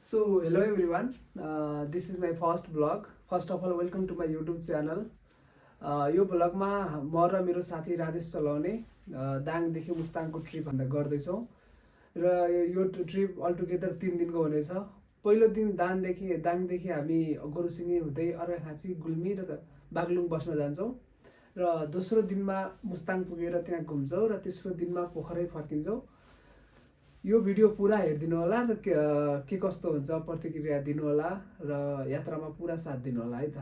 So, hello everyone. This is my first vlog. First of all, welcome to my YouTube channel. यो भ्लगमा म र मेरो साथी राजेश चलाउने दाङदेखि मुस्ताङको ट्रिप गर्दैछौँ र यो ट्रिप अलटुगेदर 3 दिनको हुनेछ। पहिलो दिन दाङदेखि हामी गोरुसिङे हुँदै अर्घाखाँची गुल्मी र बागलुङ बस्न जान्छौँ र दोस्रो दिनमा मुस्ताङ पुगेर त्यहाँ घुम्छौँ र तेस्रो दिनमा पोखरै फर्किन्छौँ। यो भिडियो पुरा हेरिदिनु होला र के कस्तो हुन्छ प्रतिक्रिया दिनु होला र यात्रामा पुरा साथ दिनु होला है त।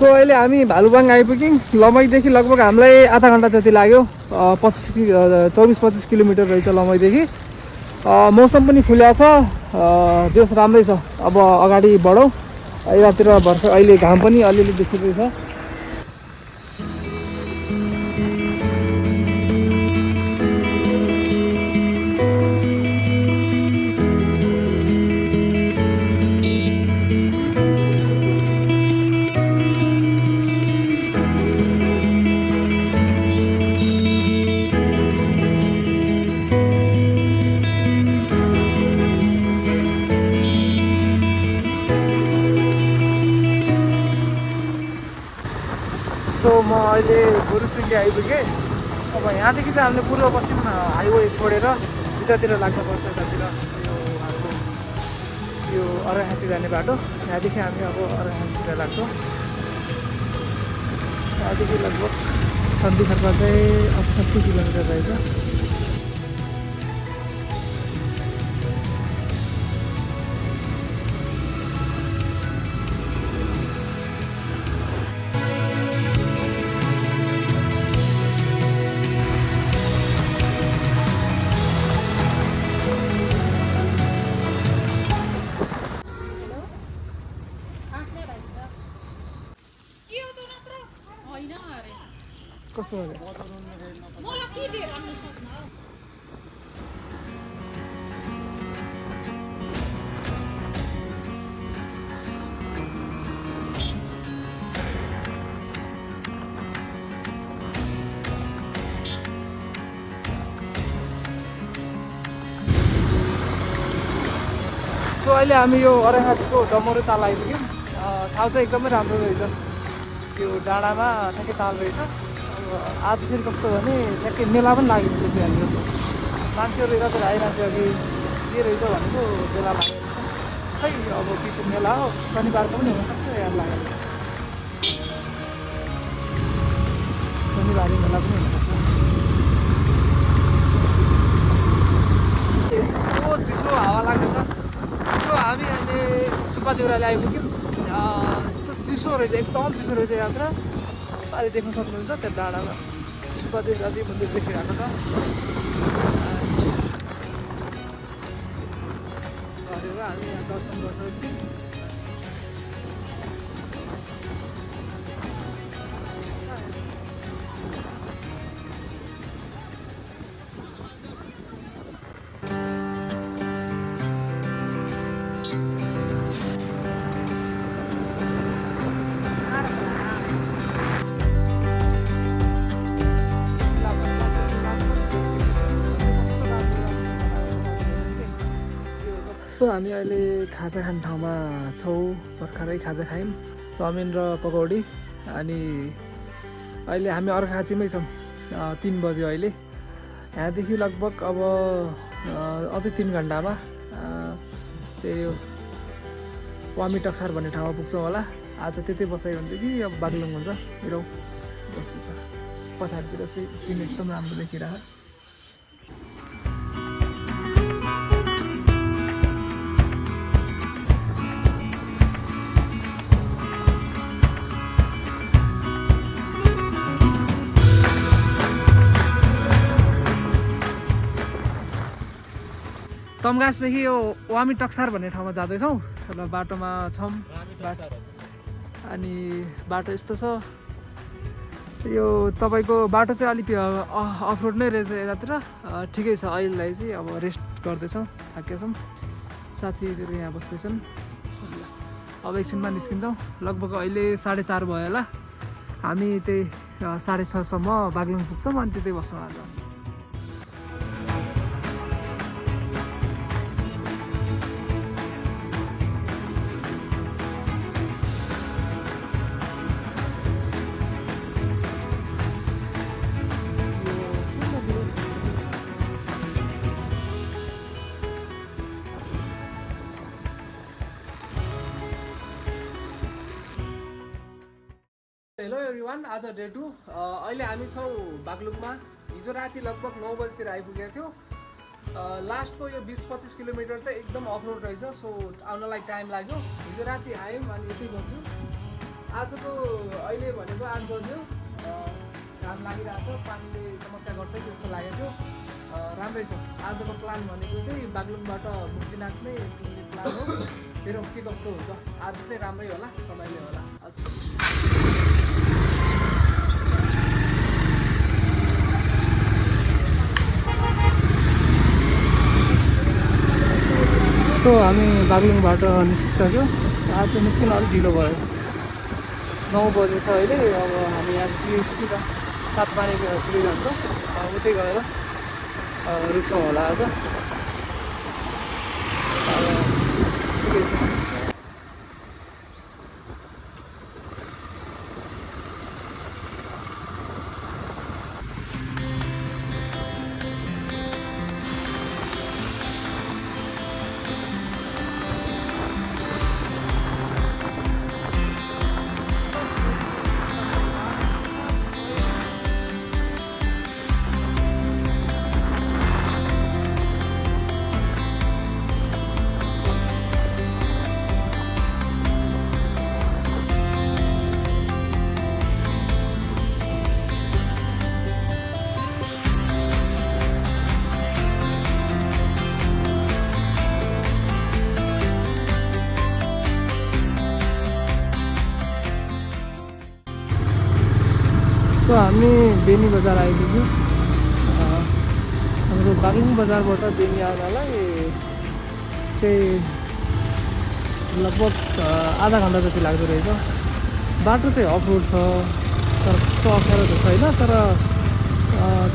सो अहिले हामी भालुबाङ आइपुग्यौँ। लमैदेखि लगभग हामीलाई आधा घन्टा जति लाग्यो। 24-25 किलोमिटर रहेछ लमैदेखि। मौसम पनि खुल्या छ, जोस राम्रै छ। अब अगाडि बढौँ। यतातिर भर्खर अहिले घाम पनि अलिअलि देखिँदैछ। सो म अहिले गोरुसिङे आइपुगेँ। अब यहाँदेखि चाहिँ हामीले पूर्व पश्चिम हाइवे छोडेर यतातिर लाग्नुपर्छ। यतातिर यो अर्घाखाँची जाने बाटो। यहाँदेखि हामी अब अर्घाखाँचीतिर लाग्छौँ। यहाँदेखि लगभग सन्धिखर्क चाहिँ 68 किलोमिटर रहेछ। कस्तो भयो? सो अहिले हामी यो अर्घाखाँचीको डमरू ताल आइपुग्यौँ। ठाउँ चाहिँ एकदमै राम्रो रहेछ। त्यो डाँडामा ठ्याक्कै ताल रहेछ। आज फेरि कस्तो भने ठ्याक्कै मेला पनि लागेको रहेछ। यहाँनिर मान्छेहरू यतातिर आइरहन्छ कि के रहेछ भनेको मेला लागेको रहेछ। खै अब के मेला हो, शनिबारको पनि हुनसक्छ। यहाँ लागेको रहेछ शनिबारे मेला पनि हुनसक्छ। यस्तो चिसो हावा लाग्दैछ। सो हामी अहिले सुब्बा देउराली आइपुग्यौँ। यस्तो चिसो रहेछ, एकदम चिसो रहेछ। यहाँतिर पारि देख्न सक्नुहुन्छ त्यो डाँडामा सुब्बा देउराली मन्दिर देखिरहेको छ। गरेर हामी यहाँ दर्शन गर्छौँ। सो हामी अहिले खाजा खाने ठाउँमा छौँ। भर्खरै खाजा खायौँ, चाउमिन र पकौडी। अनि अहिले हामी अर्घाखाँचीमै छौँ। 3 बज्यो अहिले। यहाँदेखि लगभग अब अझै 3 घन्टामा त्यही वामी टक्सार भन्ने ठाउँमा पुग्छौँ होला। आज त्यतै बसाइ हुन्छ कि अब बागलुङ हुन्छ, हेरौँ कस्तो छ। पछाडितिर चाहिँ सिन एकदम राम्रो देखिरहेको। तमगासदेखि यो वामी टक्सार भन्ने ठाउँमा जाँदैछौँ र बाटोमा छौँ अनि बाटो यस्तो छ यो तपाईँको बाटो चाहिँ अलिक अफरोड नै रहेछ यतातिर ठिकै छ अहिलेलाई चाहिँ अब रेस्ट गर्दैछौँ थाकेछौँ साथीहरू यहाँ बस्दैछन् अब एकछिनमा निस्किन्छौँ लगभग अहिले 4:30 भयो होला हामी त्यही 6:30 सम्म बागलुङ पुग्छौँ अनि त्यतै बस्छौँ आज हेलो एभ्रिवान आज डे 2 अहिले हामी छौँ बागलुङमा हिजो राति लगभग 9 बजीतिर आइपुगेको थियो लास्टको यो 20-25 किलोमिटर चाहिँ एकदम अफरोड रहेछ सो आउनलाई टाइम लाग्यो हिजो राति आयौँ अनि यतै बस्यो आजको अहिले भनेको 8 बज्यो घाम लागिरहेछ पानीले समस्या गर्छ जस्तो लागेको थियो राम्रै छ आजको प्लान भनेको चाहिँ बागलुङबाट मुक्तिनाथ नै पुग्ने प्लान हो मेरो के कस्तो हुन्छ आज चाहिँ राम्रै होला रमाइलो होला सो हामी बागलुङबाट निस्किसक्यो आज निस्किन अलिक ढिलो भयो 9 बजेछ अहिले अब हामी यहाँ सिधा तातपानीको पुगि जान्छौँ उतै गएर रुक्छौँ होला आज ठिकै छ सो हामी बेनी बजार आइपुग्यौँ हाम्रो बागलुङ बजारबाट बेनी आउनलाई चाहिँ लगभग आधा घन्टा जति लाग्दो रहेछ बाटो चाहिँ अफरोड छ तर कस्तो अप्ठ्यारो त छैन तर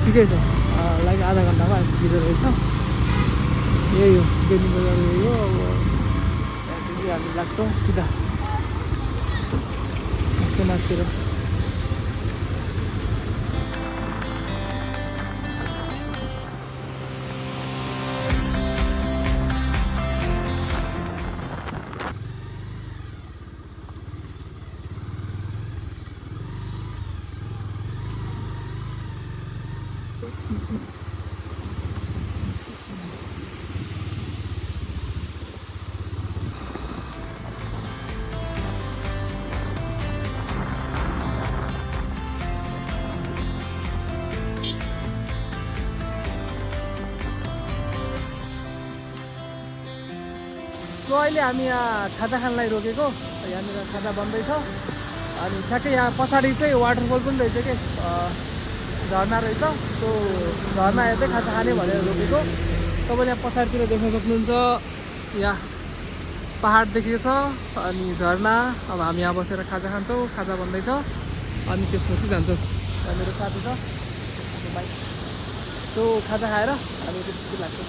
ठिकै छ लाइक आधा घन्टामा आइपुग्दो रहेछ यही हो बेनी बजार यही हो अब त्यहाँदेखि हामी लाग्छौँ सिधा मुक्तिनाथतिर सो अहिले हामी यहाँ खाजा खानलाई रोकेको यहाँनिर खाजा बन्दैछ अनि ठ्याक्कै यहाँ पछाडि चाहिँ वाटरफल पनि रहेछ के झर्ना रहेछ सो झर्ना हेर्दै खाजा खाने भनेर रोकेको तपाईँले यहाँ पछाडितिर देख्न सक्नुहुन्छ यहाँ पहाड देखेको छ अनि झर्ना अब हामी यहाँ बसेर खाजा खान्छौँ खाजा बन्दैछ अनि त्यसपछि जान्छौँ मेरो साथी छ बाइक सो खाजा खाएर हामी त्यसपछि लाग्छौँ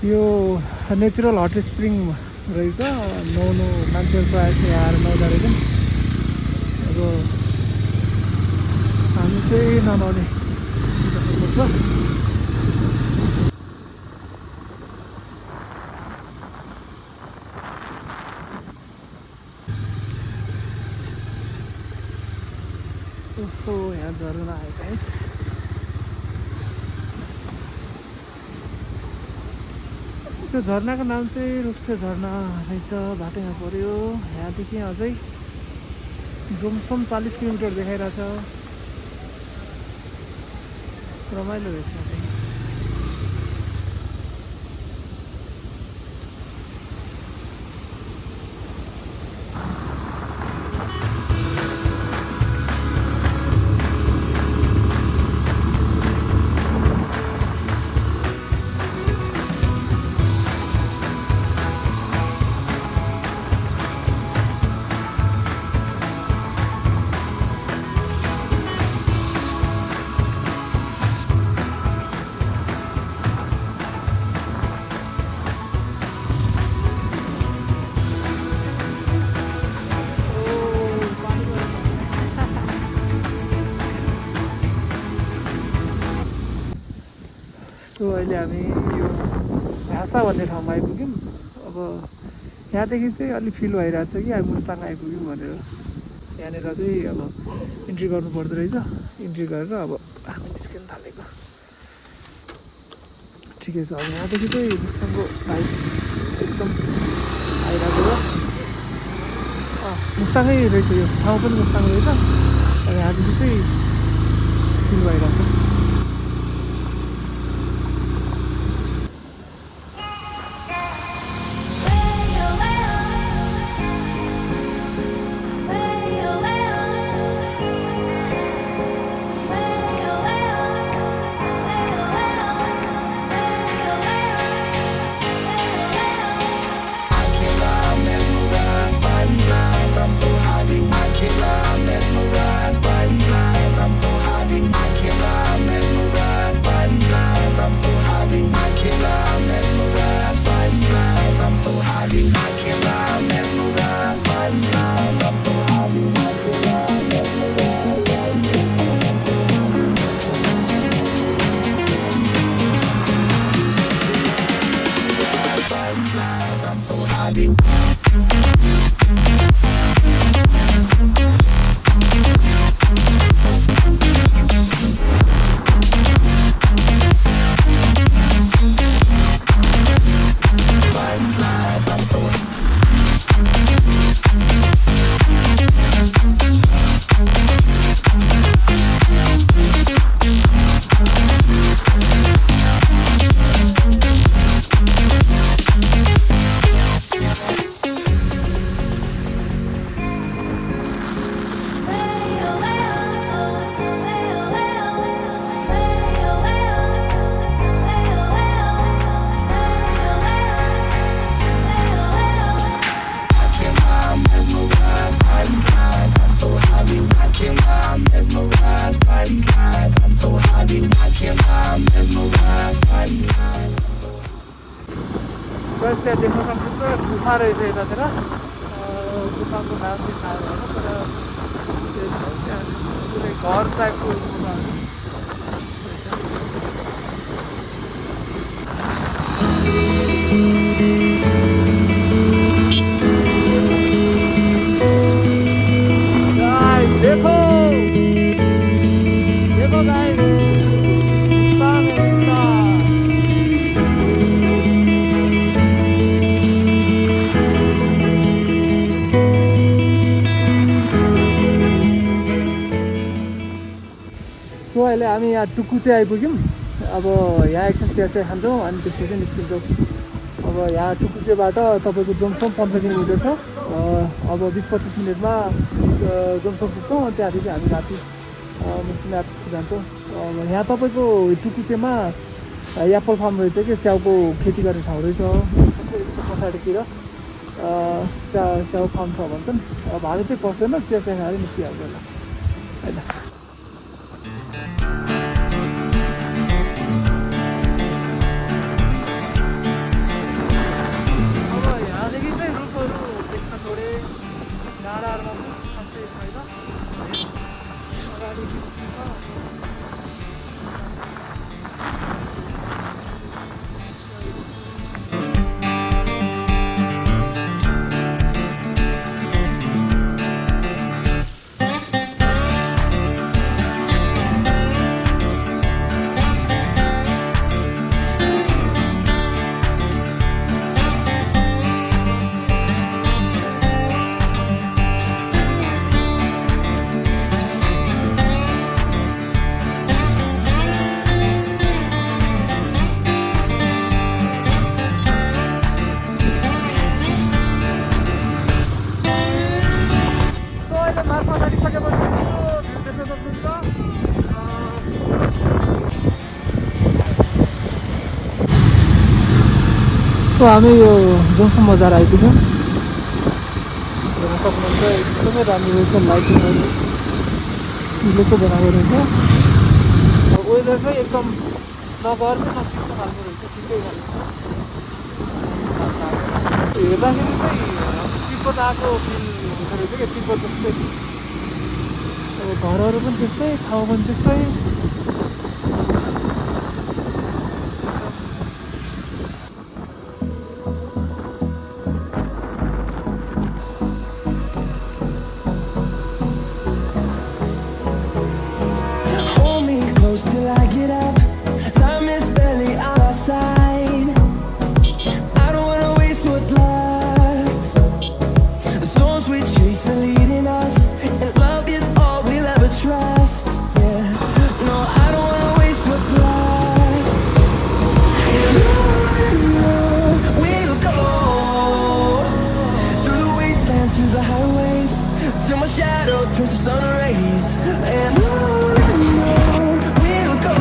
यो नेचुरल हट स्प्रिङ रहेछ। नुहाउनु मान्छेहरू प्रायः जस्तो यहाँ आएर नुहाउँदा रहेछन्। अब हामी चाहिँ ननुहाउने पर्छ। ओहो यहाँ झरना आएको है। त्यो झरनाको नाम चाहिँ रूपसे झरना रहेछ। बाटो यहाँ पऱ्यो। यहाँदेखि अझै जोमसोम 40 किलोमिटर देखाइरहेछ। रमाइलो रहेछ यहाँ चाहिँ। सो अहिले हामी यो भाषा भन्ने ठाउँमा आइपुग्यौँ। अब यहाँदेखि चाहिँ अलि फिल भइरहेको छ कि हामी मुस्ताङ आइपुग्यौँ भनेर। यहाँनिर चाहिँ अब इन्ट्री गर्नु पर्दो रहेछ। इन्ट्री गरेर अब हामी निस्किन थालेको। ठिकै छ। अब यहाँदेखि चाहिँ मुस्ताङको भाइब्स एकदम आइरहेको हो। मुस्ताङै रहेछ यो ठाउँ पनि मुस्ताङ रहेछ। अब यहाँदेखि चाहिँ फिल भइरहेको छ। बस त्यहाँ देख्न सक्नुहुन्छ गुफा रहेछ यतातिर। गुफाको नाम चाहिँ थाहा भएन तर त्यहाँ कुनै घर टाइपको गुफाहरू रहेछ। गाइस देखो देखो गाइस मुस्ताङ है मुस्ताङ। सो अहिले हामी यहाँ टुक्कु चाहिँ आइपुग्यौँ। अब यहाँ एकछिन चिया चाहिँ खान्छौँ अनि त्यसपछि निस्किन्छौँ। अब यहाँ टुक्कुचेबाट तपाईँको जोमसोम 15 किलोमिटर छ। अब 20-25 मिनटमा जोमसोम पुग्छौँ। अनि त्यहाँदेखि हामी राति मुक्तिनाथ जान्छौँ। यहाँ तपाईँको टुक्कुचेमा एप्पल फार्म रहेछ कि स्याउको खेती गर्ने ठाउँ रहेछ। यसको पछाडितिर स्याउ फार्म छ भन्छन्। अब हामी चाहिँ पस्दैन, चिया खाएर निस्किहाल्छ होला होइन। सो हामी यो जङ्सन बजार आइपुग्यौँ। हेर्न सक्नुहुन्छ एकदमै राम्रो रहेछ, लाइटिङहरू उहिलेको बनाएको रहेछ। वेदर चाहिँ एकदम नगर्ने न चिसो खालको रहेछ, ठिकै खालको छ। हेर्दाखेरि चाहिँ तिब्बत आएको फिल हुँदो रहेछ क्या, तिब्बत जस्तै। अब घरहरू पनि त्यस्तै, ठाउँ पनि त्यस्तै। Hold me close till I get up. Time is barely on our side. I don't wanna waste what's left. The storms we chase are leading us, and love is all we'll ever trust. Yeah, no, I don't wanna waste what's left. And on we'll go, through the wastelands, through the highways, till my shadow turns to sun rays. And on we'll go,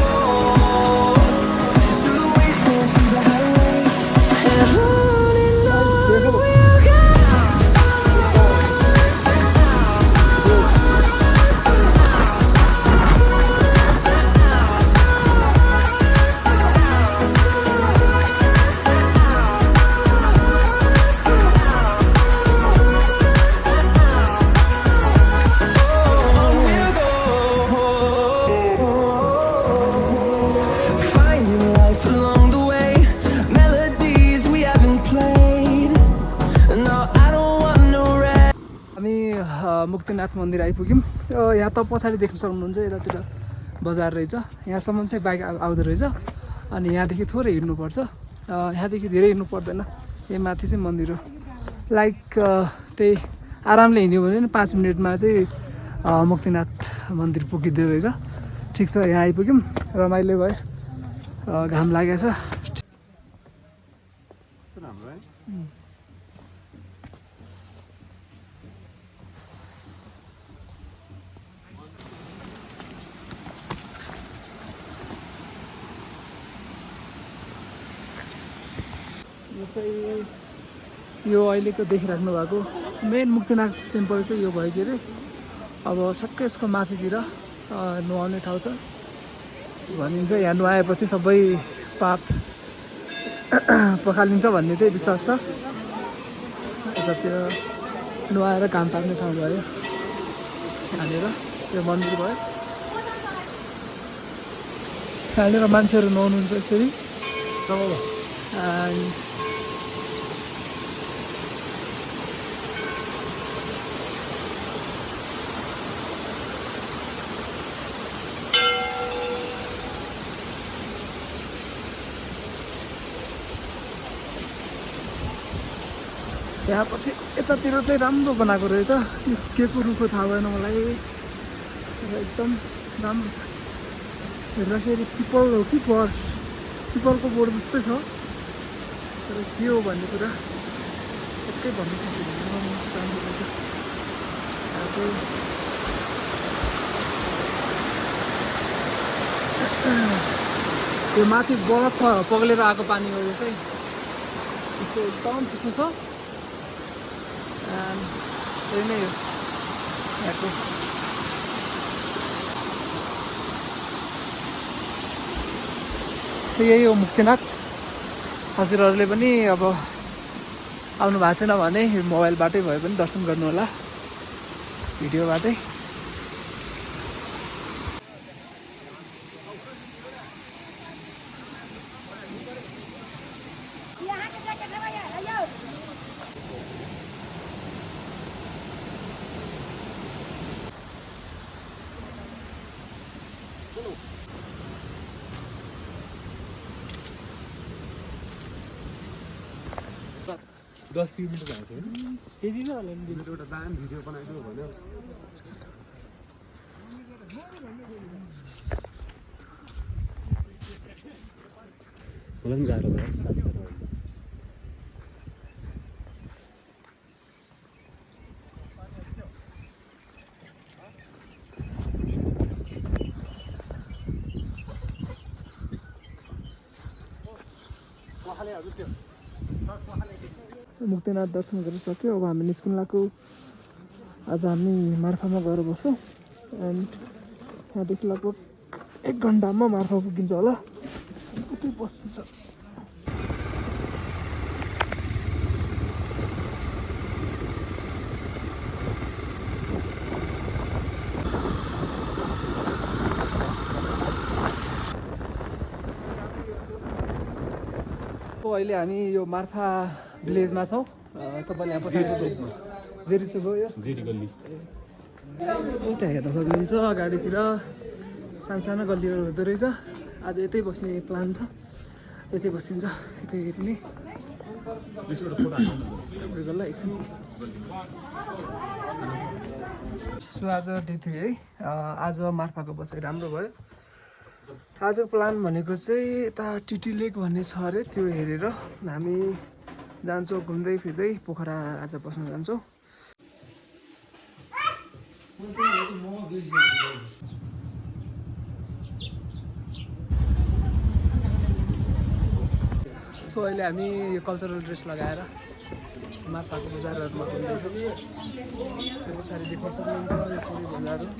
through the wastelands, through the highways, and on we'll go. Finding life along the way, melodies we haven't played. No, I don't want no rest. हामी मुक्तिनाथ मन्दिर आइपुग्यौँ। यहाँ त पछाडि देख्न सक्नुहुन्छ, यतातिर बजार रहेछ। यहाँसम्म चाहिँ बाइक आउँदो रहेछ। अनि यहाँदेखि थोरै हिँड्नुपर्छ, यहाँदेखि धेरै हिँड्नु पर्दैन। यहाँ माथि चाहिँ मन्दिर हो। लाइक त्यही आरामले हिँड्यो भने 5 मिनटमा चाहिँ मुक्तिनाथ मन्दिर पुगिँदो रहेछ। ठिक छ, यहाँ आइपुग्यौँ, रमाइलो भयो, घाम लागेको छ। यो चाहिँ यो अहिलेको देखिराख्नु भएको मेन मुक्तिनाथ टेम्पल चाहिँ यो भयो के अरे। अब ठ्याक्कै यसको माथितिर नुहाउने ठाउँ छ भनिन्छ। यहाँ नुहाएपछि सबै पाप पखालिन्छ भन्ने चाहिँ विश्वास छ। यतातिर नुहाएर घाम ताप्ने ठाउँ भयो यहाँनिर। यो मन्दिर भयो, यहाँनिर मान्छेहरू नुहाउनुहुन्छ यसरी। यहाँ पछि यतातिर चाहिँ राम्रो बनाएको रहेछ। यो के को रुखो थाहा भएन मलाई, तर एकदम राम्रो छ। हेर्दाखेरि पिपल हो कि बोर्ड, पिपलको बोर्ड जस्तै छ, तर के हो भन्ने कुरा एक्कै भन्नु सकिँदैन। राम्रो रहेछ। यहाँ चाहिँ यो माथि बरफ पग्लेर आएको पानी हो। यो चाहिँ यस्तो एकदम चिसो छ। यही नै हो यहाँको। यही हो मुक्तिनाथ। हजुरहरूले पनि अब आउनु भएको छैन भने मोबाइलबाटै भए पनि दर्शन गर्नु होला, भिडियोबाटै। दस मिनट भएको थियो त्यति नै होला नि। एउटा दाम भिडियो बनाइदियो भन्यो। मलाई पनि गाह्रो भयो। उहाँले हजुर त्यो मुक्तिनाथ दर्शन गरिसक्यो। अब हामी निस्किन लागेको। आज हामी मार्फामा गएर बस्छौँ एन्ड यहाँदेखि लगभग 1 घन्टामा मार्फा पुगिन्छ होला। उतै बस्छ। अहिले हामी यो मार्फा भिलेजमा छौँ। तपाईँले यहाँ पछाडि जेरिचोक हो यो जेरी गल्ली उता हेर्न सक्नुहुन्छ। अगाडितिर सानो गल्लीहरू हुँदो रहेछ। आज यतै बस्ने प्लान छ। यतै बसिन्छ। यतै हेर्ने गल्ला एकछिन। सो आज डे 3 है। आज मार्फाको बसाइ राम्रो भयो। आजको प्लान भनेको चाहिँ यता टिटी लेक भन्ने छ अरे, त्यो हेरेर हामी जान्छौँ घुम्दै फिर्दै पोखरा आज बस्न जान्छौँ। सो अहिले हामी यो कल्चरल ड्रेस लगाएर मार्फाको बजारहरूमा घुम्दैछौँ। त्यो पछाडि देख्न सक्नुहुन्छ यो पुरै बजार हो।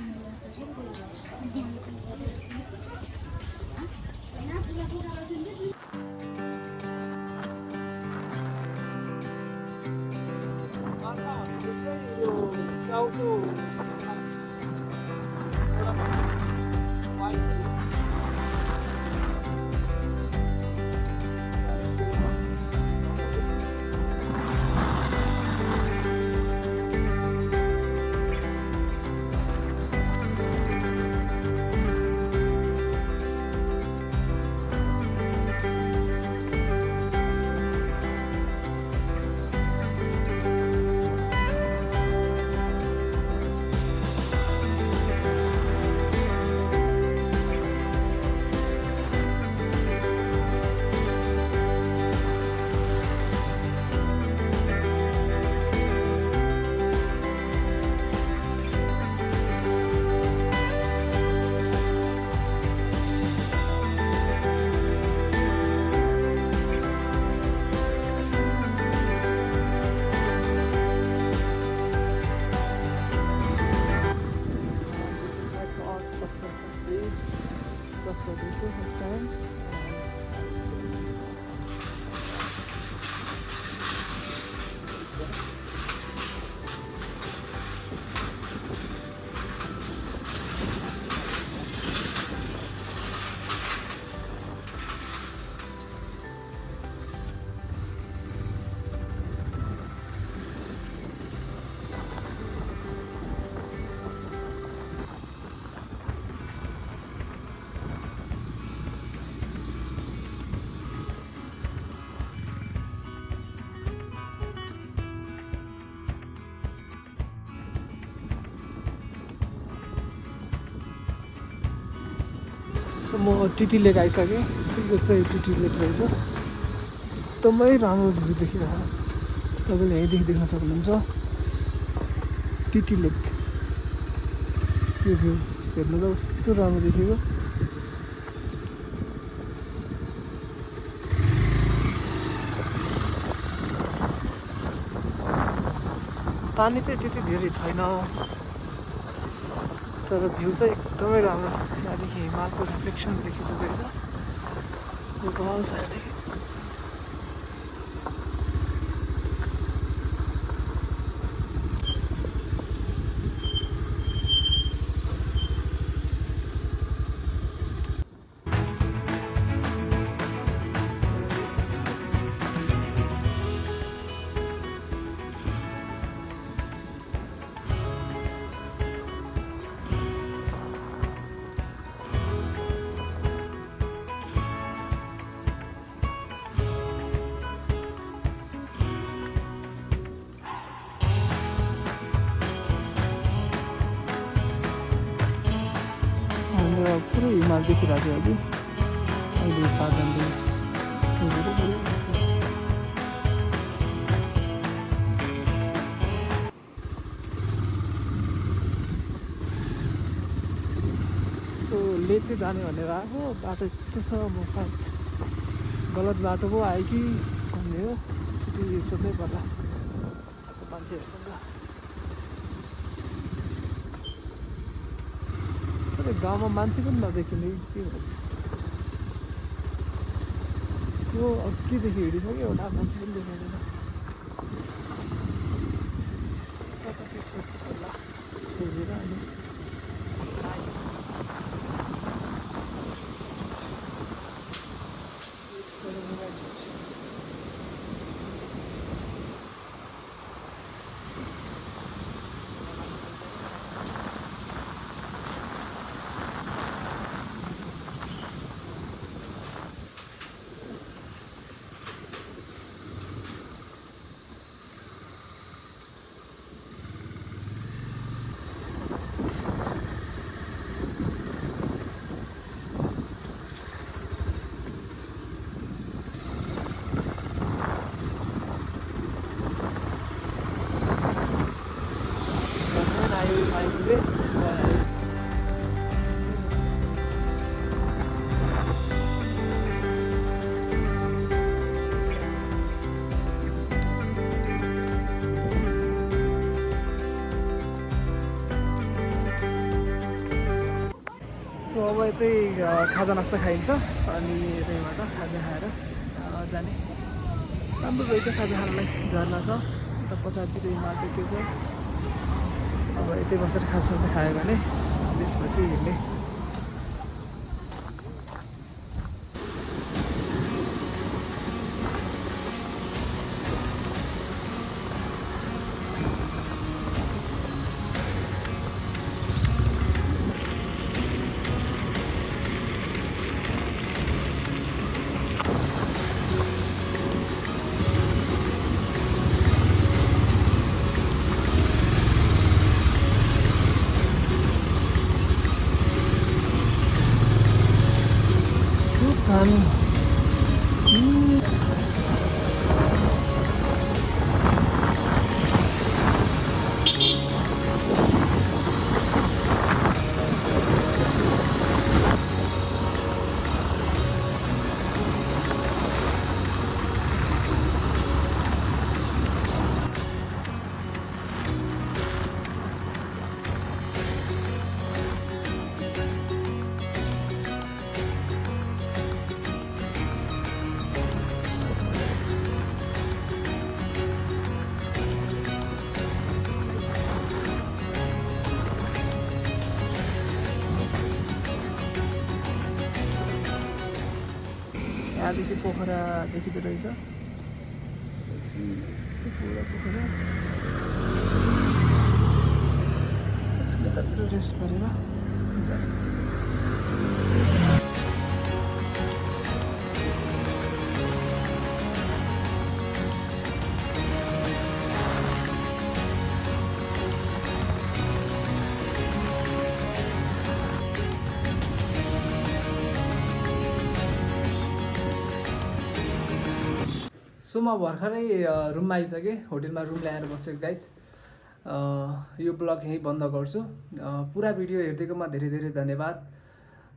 क्रस गर्दैछु फर्स्ट टाइम। सो म टिटी लेक आइसकेँ। यो चाहिँ टिटी लेक रहेछ। एकदमै राम्रो भ्यू देखिरहेको। तपाईँले यहीँदेखि देख्न सक्नुहुन्छ टिटी लेक। यो भ्यू हेर्नु त कस्तो राम्रो देखेको। पानी चाहिँ त्यति धेरै छैन, तर भ्यू चाहिँ एकदमै राम्रो। यहाँदेखि हिमालको रिफ्लेक्सन देखिँदो रहेछ। यो गहल छ यहाँदेखि। पुरै हिमाल देखिरहेको थियो अघि। अहिले बादलले छेउबाट पुरै सो लेकले जाने भनेर आएको। बाटो यस्तो छ, म सायद गलत बाटो पो आयो कि भन्ने हो। छिटो एकचोटि सोध्नै पर्ला मान्छेहरूसँग। तर गाउँमा मान्छे पनि नदेखिने के हो त्यो अघिदेखि हिँडिसक्यो एउटा मान्छे पनि देखाइँदैन। कता के सोध्नु पर्ला सोधेर अनि अब यतै खाजा नास्ता खाइन्छ अनि यतैबाट खाजा खाएर जाने। राम्रो रहेछ खाजा खानलाई, झर्ना छ यता पछाडितिर हिमाल के छ। अब यतै बसेर खाजासाजा खायो भने त्यसपछि हिँड्ने। यहाँदेखि पोखरा देखिँदो रहेछ, पुरा पोखरा। यतातिर रेस्ट गरेर जान्छ। सो म भर्खरै रुममा आइसकेँ, होटेलमा रुम ल्याएर बसेको गाइज। यो ब्लग यहीँ बन्द गर्छु। पुरा भिडियो हेरिदिएकोमा धेरै धेरै धन्यवाद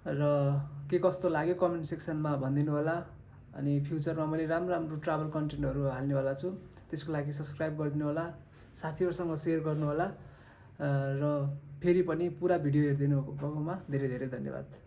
र के कस्तो लाग्यो कमेन्ट सेक्सनमा भनिदिनु होला। अनि फ्युचरमा मैले राम्रो राम्रो ट्राभल कन्टेन्टहरू हाल्नेवाला छु, त्यसको लागि सब्सक्राइब गरिदिनु होला, साथीहरूसँग सेयर गर्नु होला र फेरि पनि पुरा भिडियो हेरिदिनु भएकोमा धेरै धेरै धन्यवाद।